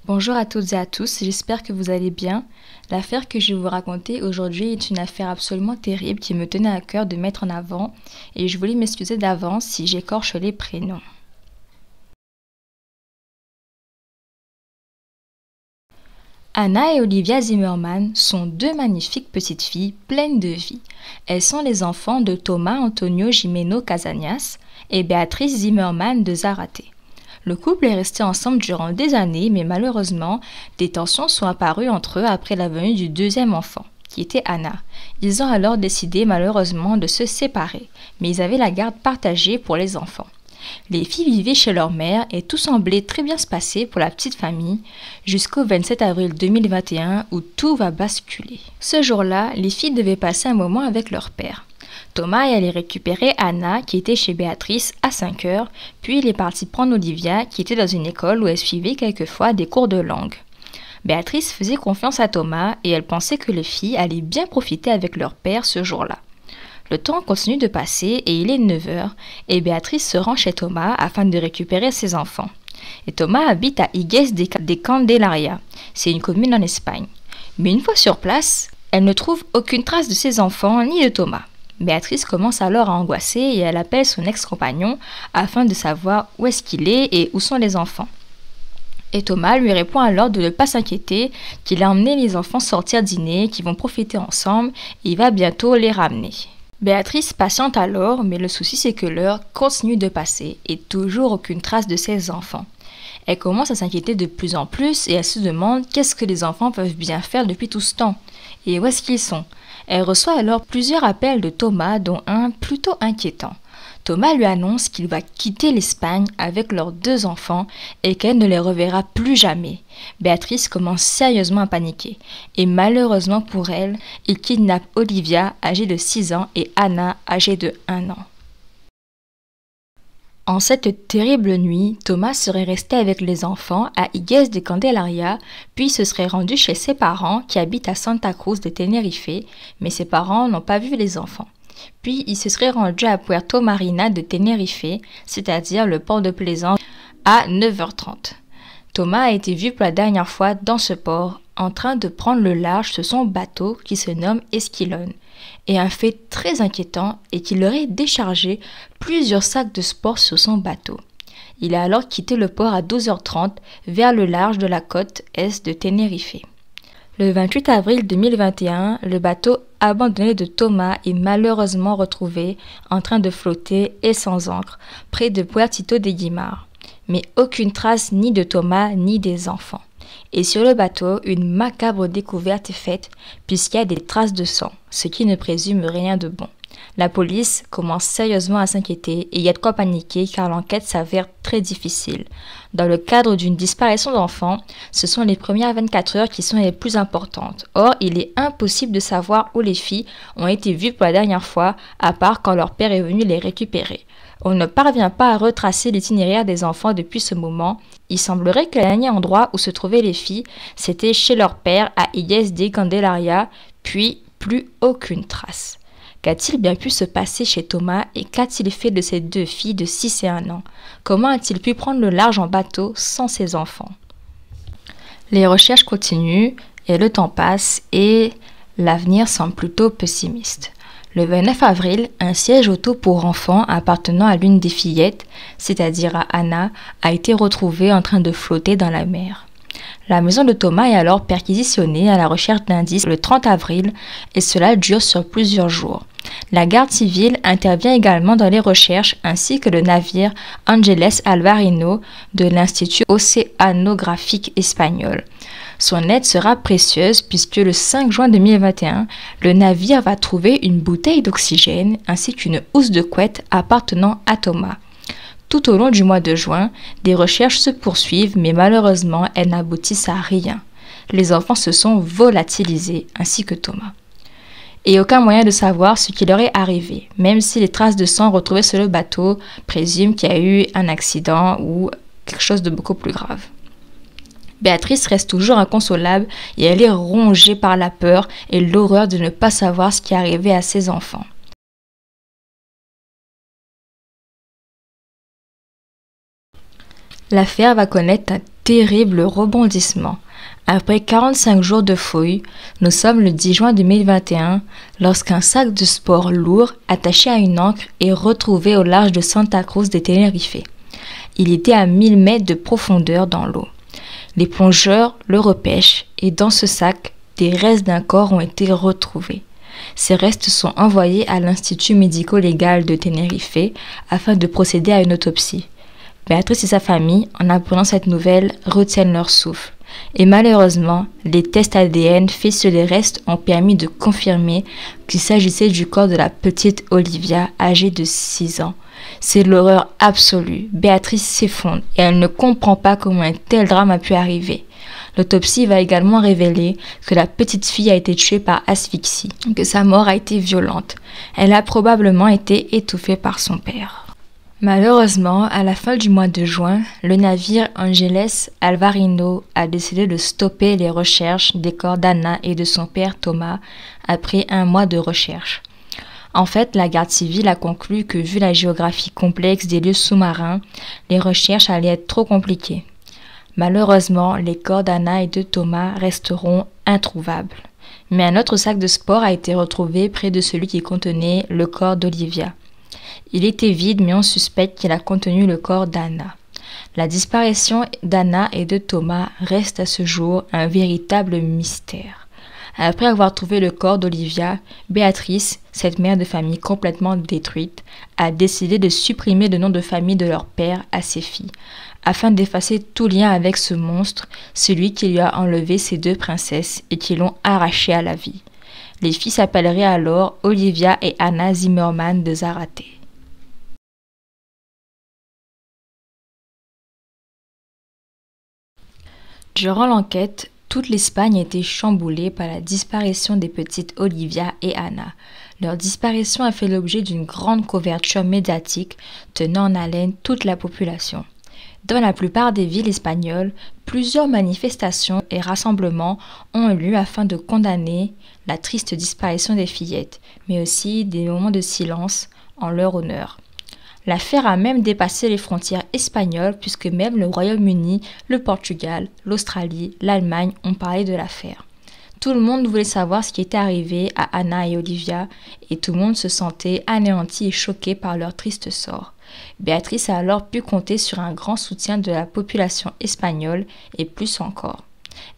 Bonjour à toutes et à tous, j'espère que vous allez bien. L'affaire que je vais vous raconter aujourd'hui est une affaire absolument terrible qui me tenait à cœur de mettre en avant et je voulais m'excuser d'avance si j'écorche les prénoms. Anna et Olivia Zimmerman sont deux magnifiques petites filles pleines de vie. Elles sont les enfants de Thomas Antonio Gimeno Casañas et Béatrice Zimmerman de Zárate. Le couple est resté ensemble durant des années, mais malheureusement, des tensions sont apparues entre eux après la venue du deuxième enfant, qui était Anna. Ils ont alors décidé malheureusement de se séparer, mais ils avaient la garde partagée pour les enfants. Les filles vivaient chez leur mère et tout semblait très bien se passer pour la petite famille jusqu'au 27 avril 2021 où tout va basculer. Ce jour-là, les filles devaient passer un moment avec leur père. Thomas est allé récupérer Anna qui était chez Béatrice à 5 heures, puis il est parti prendre Olivia qui était dans une école où elle suivait quelquefois des cours de langue. Béatrice faisait confiance à Thomas et elle pensait que les filles allaient bien profiter avec leur père ce jour-là. Le temps continue de passer et il est 9 heures et Béatrice se rend chez Thomas afin de récupérer ses enfants. Et Thomas habite à Higues de Candelaria, c'est une commune en Espagne. Mais une fois sur place, elle ne trouve aucune trace de ses enfants ni de Thomas. Béatrice commence alors à angoisser et elle appelle son ex-compagnon afin de savoir où est-ce qu'il est et où sont les enfants. Et Thomas lui répond alors de ne pas s'inquiéter, qu'il a emmené les enfants sortir dîner, qu'ils vont profiter ensemble et il va bientôt les ramener. Béatrice patiente alors, mais le souci c'est que l'heure continue de passer et toujours aucune trace de ses enfants. Elle commence à s'inquiéter de plus en plus et elle se demande qu'est-ce que les enfants peuvent bien faire depuis tout ce temps et où est-ce qu'ils sont. Elle reçoit alors plusieurs appels de Thomas, dont un plutôt inquiétant. Thomas lui annonce qu'il va quitter l'Espagne avec leurs 2 enfants et qu'elle ne les reverra plus jamais. Béatrice commence sérieusement à paniquer. Et malheureusement pour elle, il kidnappe Olivia, âgée de 6 ans, et Anna, âgée de 1 an. En cette terrible nuit, Thomas serait resté avec les enfants à Higues de Candelaria, puis se serait rendu chez ses parents qui habitent à Santa Cruz de Tenerife, mais ses parents n'ont pas vu les enfants. Puis il se serait rendu à Puerto Marina de Tenerife, c'est-à-dire le port de Plaisance, à 9h30. Thomas a été vu pour la dernière fois dans ce port, en train de prendre le large sur son bateau qui se nomme Esquilón. Et un fait très inquiétant est qu'il aurait déchargé plusieurs sacs de sport sur son bateau. Il a alors quitté le port à 12h30 vers le large de la côte est de Tenerife. Le 28 avril 2021, le bateau abandonné de Thomas est malheureusement retrouvé en train de flotter et sans ancre près de Puertito de Guimar. Mais aucune trace ni de Thomas ni des enfants. Et sur le bateau, une macabre découverte est faite puisqu'il y a des traces de sang, ce qui ne présume rien de bon. La police commence sérieusement à s'inquiéter et il y a de quoi paniquer car l'enquête s'avère très difficile. Dans le cadre d'une disparition d'enfants, ce sont les premières 24 heures qui sont les plus importantes. Or, il est impossible de savoir où les filles ont été vues pour la dernière fois, à part quand leur père est venu les récupérer. On ne parvient pas à retracer l'itinéraire des enfants depuis ce moment. Il semblerait que le dernier endroit où se trouvaient les filles, c'était chez leur père à Higues de Candelaria, puis plus aucune trace. Qu'a-t-il bien pu se passer chez Thomas et qu'a-t-il fait de ces 2 filles de 6 et 1 an? Comment a-t-il pu prendre le large en bateau sans ses enfants? Les recherches continuent et le temps passe et l'avenir semble plutôt pessimiste. Le 29 avril, un siège auto pour enfants appartenant à l'une des fillettes, c'est-à-dire à Anna, a été retrouvé en train de flotter dans la mer. La maison de Thomas est alors perquisitionnée à la recherche d'indices le 30 avril et cela dure sur plusieurs jours. La garde civile intervient également dans les recherches ainsi que le navire Ángeles Alvarino de l'Institut océanographique espagnol. Son aide sera précieuse puisque le 5 juin 2021, le navire va trouver une bouteille d'oxygène ainsi qu'une housse de couette appartenant à Thomas. Tout au long du mois de juin, des recherches se poursuivent mais malheureusement elles n'aboutissent à rien. Les enfants se sont volatilisés ainsi que Thomas. Et aucun moyen de savoir ce qui leur est arrivé, même si les traces de sang retrouvées sur le bateau présument qu'il y a eu un accident ou quelque chose de beaucoup plus grave. Béatrice reste toujours inconsolable et elle est rongée par la peur et l'horreur de ne pas savoir ce qui est arrivé à ses enfants. L'affaire va connaître un Terrible rebondissement. Après 45 jours de fouilles, nous sommes le 10 juin 2021 lorsqu'un sac de sport lourd attaché à une ancre est retrouvé au large de Santa Cruz de Tenerife. Il était à 1000 mètres de profondeur dans l'eau. Les plongeurs le repêchent et dans ce sac, des restes d'un corps ont été retrouvés. Ces restes sont envoyés à l'Institut médico-légal de Tenerife afin de procéder à une autopsie. Béatrice et sa famille, en apprenant cette nouvelle, retiennent leur souffle. Et malheureusement, les tests ADN faits sur les restes ont permis de confirmer qu'il s'agissait du corps de la petite Olivia, âgée de 6 ans. C'est l'horreur absolue. Béatrice s'effondre et elle ne comprend pas comment un tel drame a pu arriver. L'autopsie va également révéler que la petite fille a été tuée par asphyxie, que sa mort a été violente. Elle a probablement été étouffée par son père. Malheureusement, à la fin du mois de juin, le navire Angeles Alvarino a décidé de stopper les recherches des corps d'Anna et de son père Thomas après un mois de recherche. En fait, la garde civile a conclu que vu la géographie complexe des lieux sous-marins, les recherches allaient être trop compliquées. Malheureusement, les corps d'Anna et de Thomas resteront introuvables. Mais un autre sac de sport a été retrouvé près de celui qui contenait le corps d'Olivia. Il était vide, mais on suspecte qu'il a contenu le corps d'Anna. La disparition d'Anna et de Thomas reste à ce jour un véritable mystère. Après avoir trouvé le corps d'Olivia, Béatrice, cette mère de famille complètement détruite, a décidé de supprimer le nom de famille de leur père à ses filles, afin d'effacer tout lien avec ce monstre, celui qui lui a enlevé ses 2 princesses et qui l'ont arraché à la vie. Les filles s'appelleraient alors Olivia et Anna Zimmermann de Zarate. Durant l'enquête, toute l'Espagne a été chamboulée par la disparition des petites Olivia et Anna. Leur disparition a fait l'objet d'une grande couverture médiatique tenant en haleine toute la population. Dans la plupart des villes espagnoles, plusieurs manifestations et rassemblements ont eu lieu afin de condamner la triste disparition des fillettes, mais aussi des moments de silence en leur honneur. L'affaire a même dépassé les frontières espagnoles puisque même le Royaume-Uni, le Portugal, l'Australie, l'Allemagne ont parlé de l'affaire. Tout le monde voulait savoir ce qui était arrivé à Anna et Olivia et tout le monde se sentait anéanti et choqué par leur triste sort. Béatrice a alors pu compter sur un grand soutien de la population espagnole et plus encore.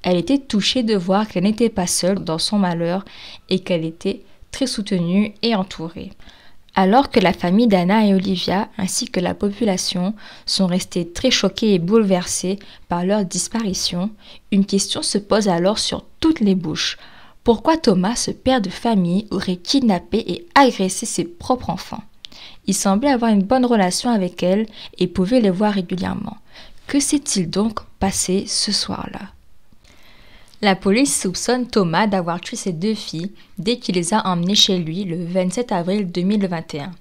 Elle était touchée de voir qu'elle n'était pas seule dans son malheur et qu'elle était très soutenue et entourée. Alors que la famille d'Anna et Olivia, ainsi que la population, sont restés très choqués et bouleversés par leur disparition, une question se pose alors sur toutes les bouches. Pourquoi Thomas, ce père de famille, aurait kidnappé et agressé ses propres enfants? Il semblait avoir une bonne relation avec elles et pouvait les voir régulièrement. Que s'est-il donc passé ce soir-là? La police soupçonne Thomas d'avoir tué ses 2 filles dès qu'il les a emmenées chez lui le 27 avril 2021.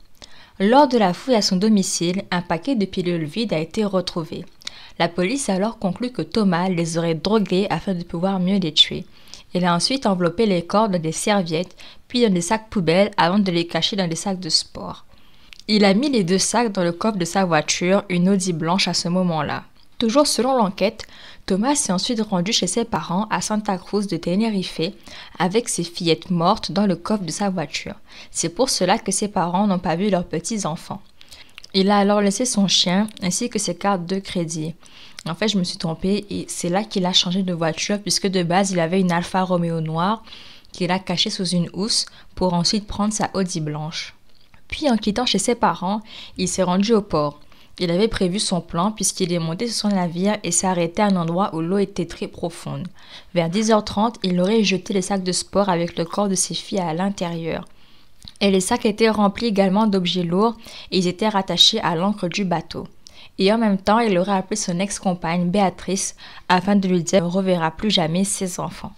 Lors de la fouille à son domicile, un paquet de pilules vides a été retrouvé. La police a alors conclu que Thomas les aurait droguées afin de pouvoir mieux les tuer. Il a ensuite enveloppé les corps dans des serviettes, puis dans des sacs poubelles avant de les cacher dans des sacs de sport. Il a mis les 2 sacs dans le coffre de sa voiture, une Audi blanche à ce moment-là. Toujours selon l'enquête, Thomas s'est ensuite rendu chez ses parents à Santa Cruz de Tenerife avec ses fillettes mortes dans le coffre de sa voiture. C'est pour cela que ses parents n'ont pas vu leurs petits-enfants. Il a alors laissé son chien ainsi que ses cartes de crédit. En fait, je me suis trompée et c'est là qu'il a changé de voiture puisque de base, il avait une Alfa Romeo noire qu'il a cachée sous une housse pour ensuite prendre sa Audi blanche. Puis en quittant chez ses parents, il s'est rendu au port. Il avait prévu son plan puisqu'il est monté sur son navire et s'est arrêté à un endroit où l'eau était très profonde. Vers 10h30, il aurait jeté les sacs de sport avec le corps de ses filles à l'intérieur. Et les sacs étaient remplis également d'objets lourds et ils étaient rattachés à l'ancre du bateau. Et en même temps, il aurait appelé son ex-compagne Béatrice afin de lui dire qu'il ne reverra plus jamais ses enfants.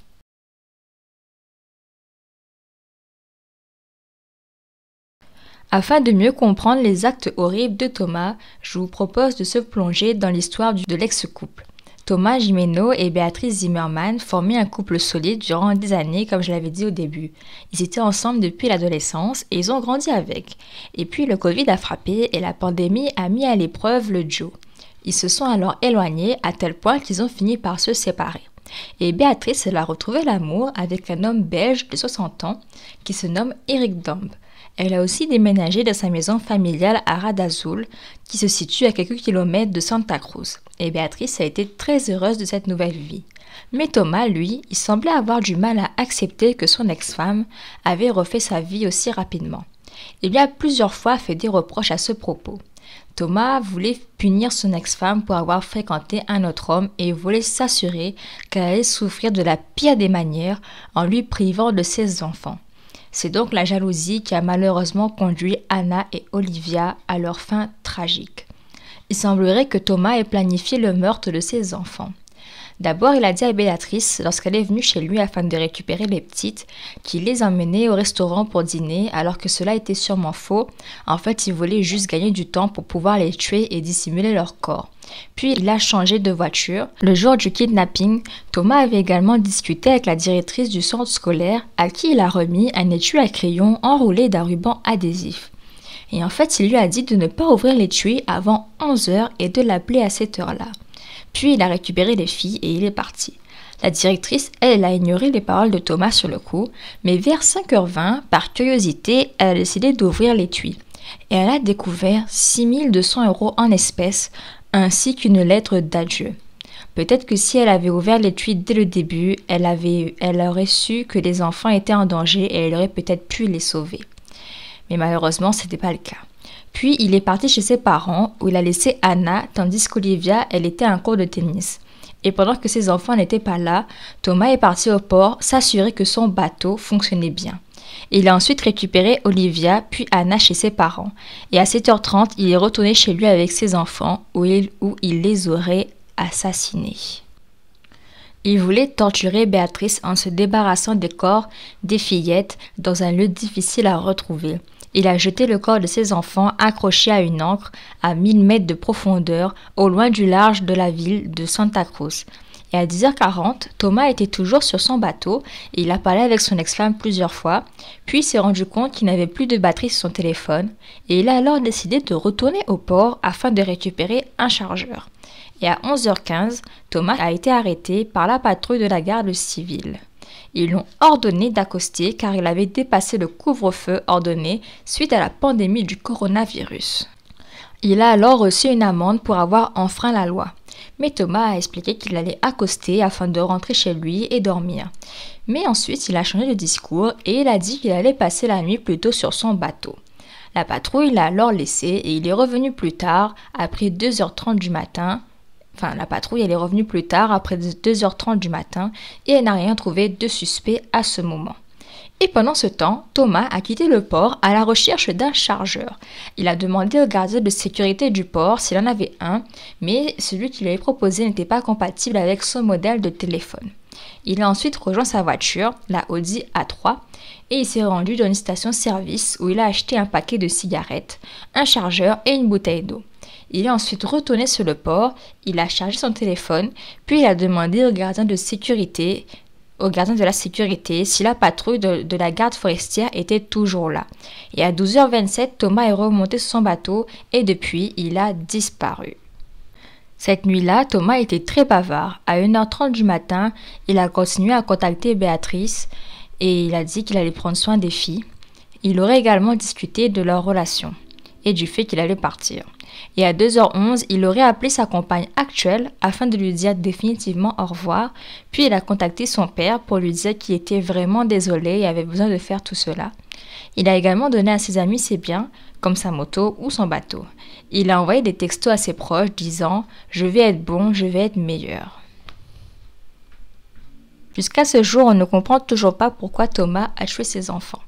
Afin de mieux comprendre les actes horribles de Thomas, je vous propose de se plonger dans l'histoire de l'ex-couple. Thomas Gimeno et Béatrice Zimmermann formaient un couple solide durant des années, comme je l'avais dit au début. Ils étaient ensemble depuis l'adolescence et ils ont grandi avec. Et puis le Covid a frappé et la pandémie a mis à l'épreuve le duo. Ils se sont alors éloignés à tel point qu'ils ont fini par se séparer. Et Béatrice, elle a retrouvé l'amour avec un homme belge de 60 ans qui se nomme Eric Domb. Elle a aussi déménagé dans sa maison familiale à Radazul, qui se situe à quelques kilomètres de Santa Cruz. Et Béatrice a été très heureuse de cette nouvelle vie. Mais Thomas, lui, il semblait avoir du mal à accepter que son ex-femme avait refait sa vie aussi rapidement. Il lui a plusieurs fois fait des reproches à ce propos. Thomas voulait punir son ex-femme pour avoir fréquenté un autre homme et voulait s'assurer qu'elle allait souffrir de la pire des manières en lui privant de ses enfants. C'est donc la jalousie qui a malheureusement conduit Anna et Olivia à leur fin tragique. Il semblerait que Thomas ait planifié le meurtre de ses enfants. D'abord, il a dit à Béatrice, lorsqu'elle est venue chez lui afin de récupérer les petites, qu'il les emmenait au restaurant pour dîner, alors que cela était sûrement faux. En fait, il voulait juste gagner du temps pour pouvoir les tuer et dissimuler leur corps. Puis, il a changé de voiture. Le jour du kidnapping, Thomas avait également discuté avec la directrice du centre scolaire, à qui il a remis un étui à crayon enroulé d'un ruban adhésif. Et en fait, il lui a dit de ne pas ouvrir l'étui avant 11 h et de l'appeler à cette heure-là. Puis il a récupéré les filles et il est parti. La directrice, elle a ignoré les paroles de Thomas sur le coup, mais vers 5h20, par curiosité, elle a décidé d'ouvrir l'étui. Et elle a découvert 6200 € en espèces, ainsi qu'une lettre d'adieu. Peut-être que si elle avait ouvert l'étui dès le début, elle aurait su que les enfants étaient en danger et elle aurait peut-être pu les sauver. Mais malheureusement, ce n'était pas le cas. Puis, il est parti chez ses parents, où il a laissé Anna, tandis qu'Olivia, elle était à un cours de tennis. Et pendant que ses enfants n'étaient pas là, Thomas est parti au port s'assurer que son bateau fonctionnait bien. Il a ensuite récupéré Olivia, puis Anna chez ses parents. Et à 7h30, il est retourné chez lui avec ses enfants, où il les aurait assassinés. Il voulait torturer Béatrice en se débarrassant des corps des fillettes dans un lieu difficile à retrouver. Il a jeté le corps de ses enfants accrochés à une ancre à 1000 mètres de profondeur au loin du large de la ville de Santa Cruz. Et à 10h40, Thomas était toujours sur son bateau et il a parlé avec son ex-femme plusieurs fois, puis il s'est rendu compte qu'il n'avait plus de batterie sur son téléphone et il a alors décidé de retourner au port afin de récupérer un chargeur. Et à 11h15, Thomas a été arrêté par la patrouille de la garde civile. Ils l'ont ordonné d'accoster car il avait dépassé le couvre-feu ordonné suite à la pandémie du coronavirus. Il a alors reçu une amende pour avoir enfreint la loi. Mais Thomas a expliqué qu'il allait accoster afin de rentrer chez lui et dormir. Mais ensuite, il a changé de discours et il a dit qu'il allait passer la nuit plutôt sur son bateau. La patrouille l'a alors laissé et il est revenu plus tard, après 2h30 du matin. La patrouille elle est revenue plus tard, après 2h30 du matin, et elle n'a rien trouvé de suspect à ce moment. Et pendant ce temps, Thomas a quitté le port à la recherche d'un chargeur. Il a demandé au gardien de sécurité du port s'il en avait un, mais celui qu'il lui avait proposé n'était pas compatible avec son modèle de téléphone. Il a ensuite rejoint sa voiture, la Audi A3, et il s'est rendu dans une station-service où il a acheté un paquet de cigarettes, un chargeur et une bouteille d'eau. Il est ensuite retourné sur le port, il a chargé son téléphone, puis il a demandé au gardien de la sécurité si la patrouille de la garde forestière était toujours là. Et à 12h27, Thomas est remonté sur son bateau et depuis, il a disparu. Cette nuit-là, Thomas était très bavard. À 1h30 du matin, il a continué à contacter Béatrice et il a dit qu'il allait prendre soin des filles. Il aurait également discuté de leur relation et du fait qu'il allait partir. Et à 2h11, il aurait appelé sa compagne actuelle afin de lui dire définitivement au revoir, puis il a contacté son père pour lui dire qu'il était vraiment désolé et avait besoin de faire tout cela. Il a également donné à ses amis ses biens, comme sa moto ou son bateau. Il a envoyé des textos à ses proches disant « Je vais être bon, je vais être meilleur ». Jusqu'à ce jour, on ne comprend toujours pas pourquoi Thomas a tué ses enfants.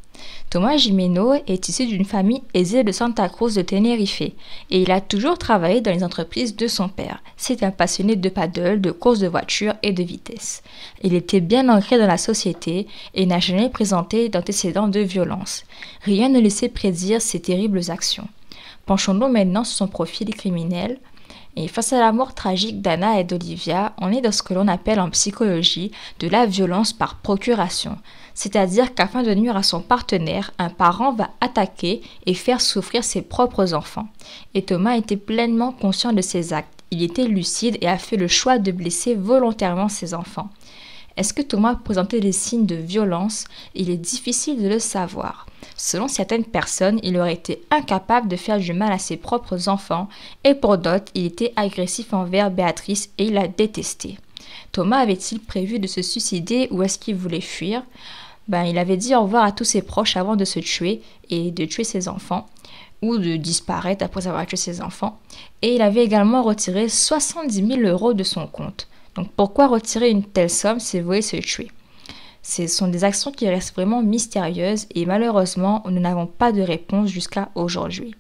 Thomas Gimeno est issu d'une famille aisée de Santa Cruz de Tenerife et il a toujours travaillé dans les entreprises de son père. C'est un passionné de paddle, de courses de voiture et de vitesse. Il était bien ancré dans la société et n'a jamais présenté d'antécédents de violence. Rien ne laissait prédire ses terribles actions. Penchons-nous maintenant sur son profil criminel. Et face à la mort tragique d'Anna et d'Olivia, on est dans ce que l'on appelle en psychologie de la violence par procuration. C'est-à-dire qu'afin de nuire à son partenaire, un parent va attaquer et faire souffrir ses propres enfants. Et Thomas était pleinement conscient de ses actes. Il était lucide et a fait le choix de blesser volontairement ses enfants. Est-ce que Thomas présentait des signes de violence? Il est difficile de le savoir. Selon certaines personnes, il aurait été incapable de faire du mal à ses propres enfants et pour d'autres, il était agressif envers Béatrice et il la détestait. Thomas avait-il prévu de se suicider ou est-ce qu'il voulait fuir? Il avait dit au revoir à tous ses proches avant de se tuer et de tuer ses enfants ou de disparaître après avoir tué ses enfants. Et il avait également retiré 70 000 € de son compte. Donc pourquoi retirer une telle somme si vous voulez se tuer? Ce sont des actions qui restent vraiment mystérieuses et malheureusement, nous n'avons pas de réponse jusqu'à aujourd'hui.